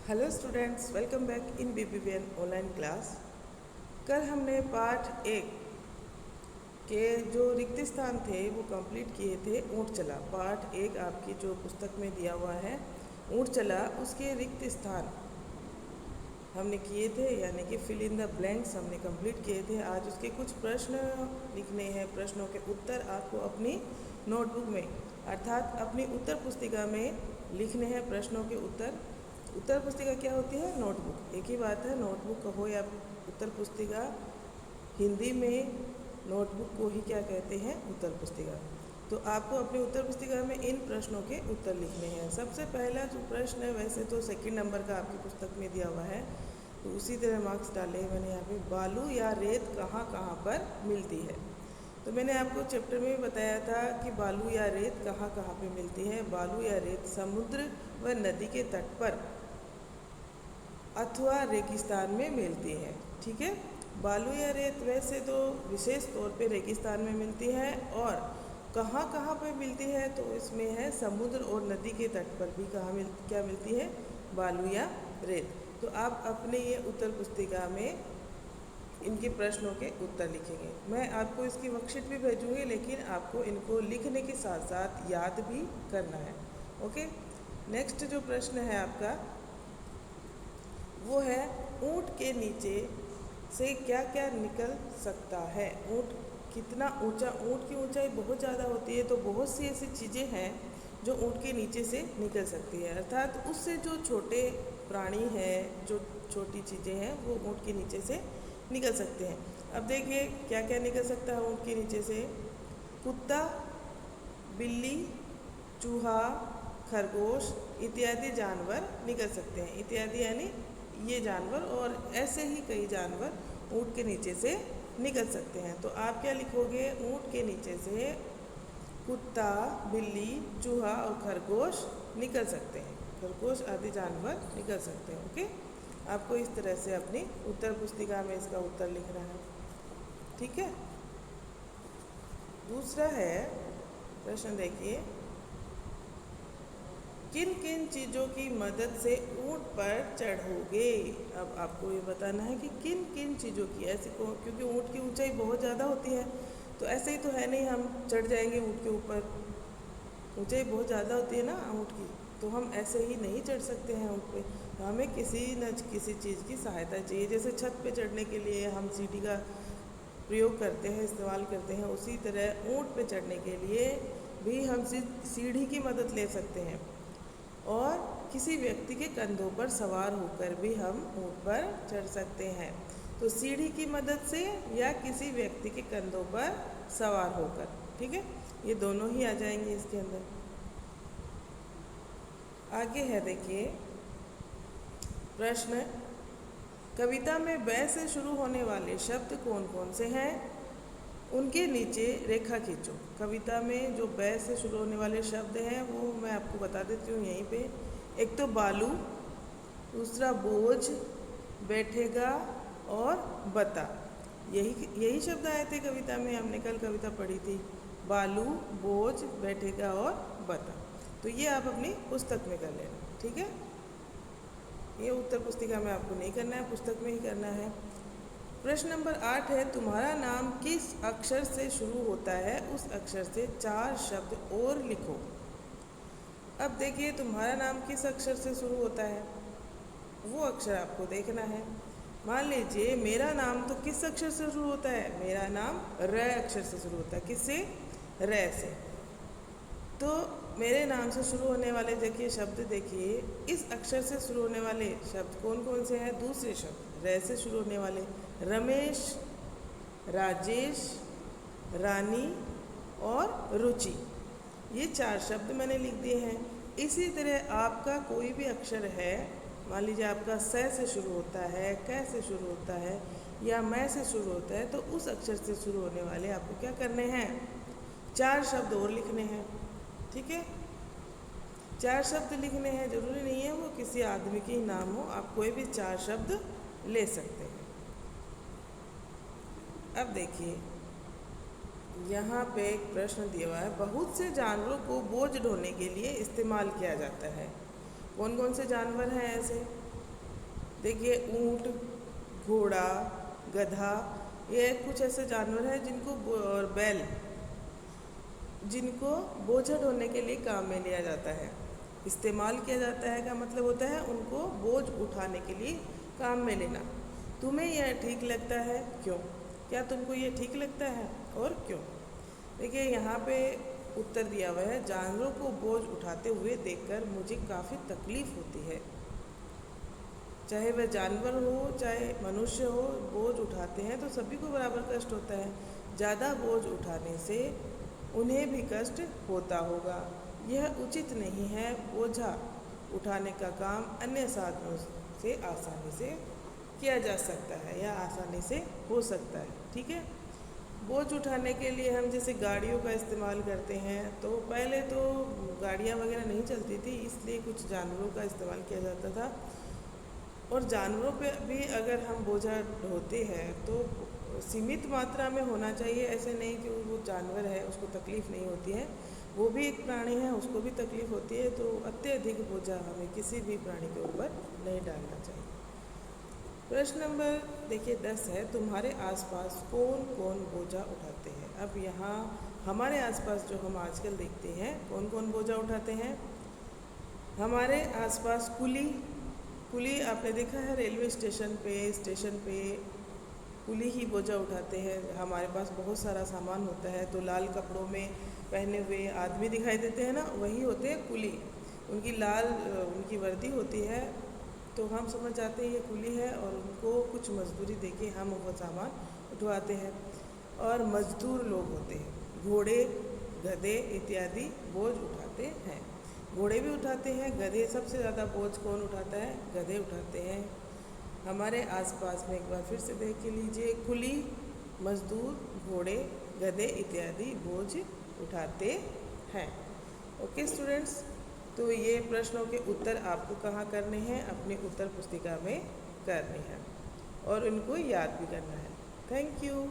Hello students, welcome back in BBVN online class. कल हमने पाठ 1 के जो रिक्त स्थान थे वो कंप्लीट किए थे। ऊँट चला पाठ 1 आपकी जो पुस्तक में दिया हुआ है, ऊँट चला, उसके रिक्त स्थान हमने किए थे, यानी कि फिल इन द ब्लैंक्स हमने कंप्लीट किए थे। आज उसके कुछ प्रश्न लिखने हैं। प्रश्नों के उत्तर आपको अपनी नोटबुक में अर्थात अपनी उत्तर पुस्तिका में लिखने हैं। प्रश्नों के उत्तर, उत्तर पुस्तिका क्या होती है? नोटबुक। एक ही बात है, नोटबुक कहो या उत्तर पुस्तिका, हिंदी में नोटबुक को ही क्या कहते हैं? उत्तर पुस्तिका। तो आपको अपनी उत्तर पुस्तिका में इन प्रश्नों के उत्तर लिखने हैं। सबसे पहला जो प्रश्न है, वैसे तो सेकंड नंबर का आपकी पुस्तक में दिया हुआ है, तो उसी तरह मार्क्स डाले हैं मैंने यहाँ पे। बालू या रेत कहाँ कहाँ पर मिलती है? तो मैंने आपको चैप्टर में भी बताया था कि बालू या रेत कहाँ कहाँ पे मिलती है। बालू या रेत समुद्र व नदी के तट पर अथवा रेगिस्तान में मिलती है। ठीक है, बालू या रेत वैसे तो विशेष तौर पे रेगिस्तान में मिलती है, और कहाँ कहाँ पे मिलती है? तो इसमें है समुद्र और नदी के तट पर भी क्या मिलती है? बालू या रेत। तो आप अपने ये उत्तर पुस्तिका में इनके प्रश्नों के उत्तर लिखेंगे। मैं आपको इसकी वर्कशीट भी भेजूँगी, लेकिन आपको इनको लिखने के साथ साथ याद भी करना है। ओके, नेक्स्ट जो प्रश्न है आपका वो है, ऊँट के नीचे से क्या क्या निकल सकता है? ऊँट कितना ऊंचा? ऊँट की ऊंचाई बहुत ज़्यादा होती है, तो बहुत सी ऐसी चीज़ें हैं जो ऊँट के नीचे से निकल सकती है, अर्थात उससे जो छोटे प्राणी हैं, जो छोटी चीज़ें हैं, वो ऊँट के नीचे से निकल सकते हैं। अब देखिए क्या क्या निकल सकता है ऊँट के नीचे से। कुत्ता, बिल्ली, चूहा, खरगोश इत्यादि जानवर निकल सकते हैं। इत्यादि यानी ये जानवर, और ऐसे ही कई जानवर ऊँट के नीचे से निकल सकते हैं। तो आप क्या लिखोगे? ऊँट के नीचे से कुत्ता, बिल्ली, चूहा और खरगोश निकल सकते हैं। खरगोश आदि जानवर निकल सकते हैं। ओके, आपको इस तरह से अपनी उत्तर पुस्तिका में इसका उत्तर लिखना है। ठीक है, दूसरा है प्रश्न, देखिए, किन किन चीज़ों की मदद से ऊँट पर चढ़ोगे? अब आपको ये बताना है कि किन किन चीज़ों की, ऐसे को, क्योंकि ऊँट की ऊंचाई बहुत ज़्यादा होती है, तो ऐसे ही तो है नहीं हम चढ़ जाएंगे ऊँट के ऊपर। ऊंचाई बहुत ज़्यादा होती है ना ऊँट की, तो हम ऐसे ही नहीं चढ़ सकते हैं ऊँट पे। तो हमें किसी न किसी चीज़ की सहायता चाहिए। जैसे छत पे चढ़ने के लिए हम सीढ़ी का प्रयोग करते हैं, इस्तेमाल करते हैं, उसी तरह ऊँट पे चढ़ने के लिए भी हम सीढ़ी की मदद ले सकते हैं, और किसी व्यक्ति के कंधों पर सवार होकर भी हम ऊँट पर चढ़ सकते हैं। तो सीढ़ी की मदद से या किसी व्यक्ति के कंधों पर सवार होकर। ठीक है, ये दोनों ही आ जाएंगे इसके अंदर। आगे है, देखिए प्रश्न, कविता में बै से शुरू होने वाले शब्द कौन कौन से हैं? उनके नीचे रेखा खींचो। कविता में जो बै से शुरू होने वाले शब्द हैं वो मैं आपको बता देती हूँ यहीं पे। एक तो बालू, दूसरा बोझ, बैठेगा और बता। यही शब्द आए थे कविता में, हमने कल कविता पढ़ी थी। बालू, बोझ, बैठेगा और बता। तो ये आप अपनी पुस्तक में कर लेना। ठीक है, ये उत्तर पुस्तिका में आपको नहीं करना है, पुस्तक में ही करना है। प्रश्न नंबर 8 है, तुम्हारा नाम किस अक्षर से शुरू होता है? उस अक्षर से 4 शब्द और लिखो। अब देखिए, तुम्हारा नाम किस अक्षर से शुरू होता है, वो अक्षर आपको देखना है। मान लीजिए मेरा नाम तो किस अक्षर से शुरू होता है? मेरा नाम र अक्षर से शुरू होता है। किससे? र से। तो मेरे नाम से शुरू होने वाले देखिए शब्द, देखिए इस अक्षर से शुरू होने वाले शब्द कौन कौन से हैं? दूसरे शब्द र से शुरू होने वाले, रमेश, राजेश, रानी और रुचि। ये 4 शब्द मैंने लिख दिए हैं। इसी तरह आपका कोई भी अक्षर है, मान लीजिए आपका स से शुरू होता है, क से शुरू होता है, या मैं से शुरू होता है, तो उस अक्षर से शुरू होने वाले आपको क्या करने हैं? 4 शब्द और लिखने हैं। ठीक है, 4 शब्द लिखने हैं, जरूरी नहीं है वो किसी आदमी के ही नाम हो, आप कोई भी 4 शब्द ले सकते हैं। अब देखिए यहाँ पे एक प्रश्न दिया हुआ है, बहुत से जानवरों को बोझ ढोने के लिए इस्तेमाल किया जाता है। कौन कौन से जानवर हैं ऐसे? देखिए ऊंट, घोड़ा, गधा, ये कुछ ऐसे जानवर हैं और बैल, जिनको बोझा ढोने के लिए काम में लिया जाता है, इस्तेमाल किया जाता है का मतलब होता है उनको बोझ उठाने के लिए काम में लेना। तुम्हें यह ठीक लगता है, क्यों? क्या तुमको ये ठीक लगता है और क्यों? देखिए यहाँ पे उत्तर दिया हुआ है, जानवरों को बोझ उठाते हुए देखकर मुझे काफ़ी तकलीफ़ होती है। चाहे वह जानवर हो चाहे मनुष्य हो, बोझ उठाते हैं तो सभी को बराबर कष्ट होता है। ज़्यादा बोझ उठाने से उन्हें भी कष्ट होता होगा। यह उचित नहीं है। बोझा उठाने का काम अन्य साधनों से आसानी से किया जा सकता है या आसानी से हो सकता है। ठीक है। बोझ उठाने के लिए हम जैसे गाड़ियों का इस्तेमाल करते हैं, तो पहले तो गाड़ियाँ वगैरह नहीं चलती थी, इसलिए कुछ जानवरों का इस्तेमाल किया जाता था। और जानवरों पे भी अगर हम बोझा ढोते हैं तो सीमित मात्रा में होना चाहिए। ऐसे नहीं कि वो जानवर है उसको तकलीफ़ नहीं होती है, वो भी एक प्राणी है, उसको भी तकलीफ़ होती है। तो अत्यधिक बोझा हमें किसी भी प्राणी के ऊपर नहीं डालना चाहिए। प्रश्न नंबर देखिए 10 है, तुम्हारे आसपास कौन कौन बोझा उठाते हैं? अब यहाँ हमारे आसपास जो हम आजकल देखते हैं, कौन कौन बोझा उठाते हैं? हमारे आसपास कुली आपने देखा है रेलवे स्टेशन पे कुली ही बोझा उठाते हैं। हमारे पास बहुत सारा सामान होता है तो लाल कपड़ों में पहने हुए आदमी दिखाई देते हैं ना, वही होते हैं कुली। उनकी लाल उनकी वर्दी होती है, तो हम समझ जाते हैं ये कुली है और उनको कुछ मजदूरी देके हम वो सामान उठवाते हैं। और मजदूर लोग होते हैं, घोड़े, गधे इत्यादि बोझ उठाते हैं। घोड़े भी उठाते हैं, गधे, सबसे ज़्यादा बोझ कौन उठाता है? गधे उठाते हैं। हमारे आसपास में एक बार फिर से देख लीजिए, कुली, मजदूर, घोड़े, गधे इत्यादि बोझ उठाते हैं। ओके स्टूडेंट्स, तो ये प्रश्नों के उत्तर आपको कहाँ करने हैं? अपनी उत्तर पुस्तिका में करने हैं और इनको याद भी करना है। Thank you.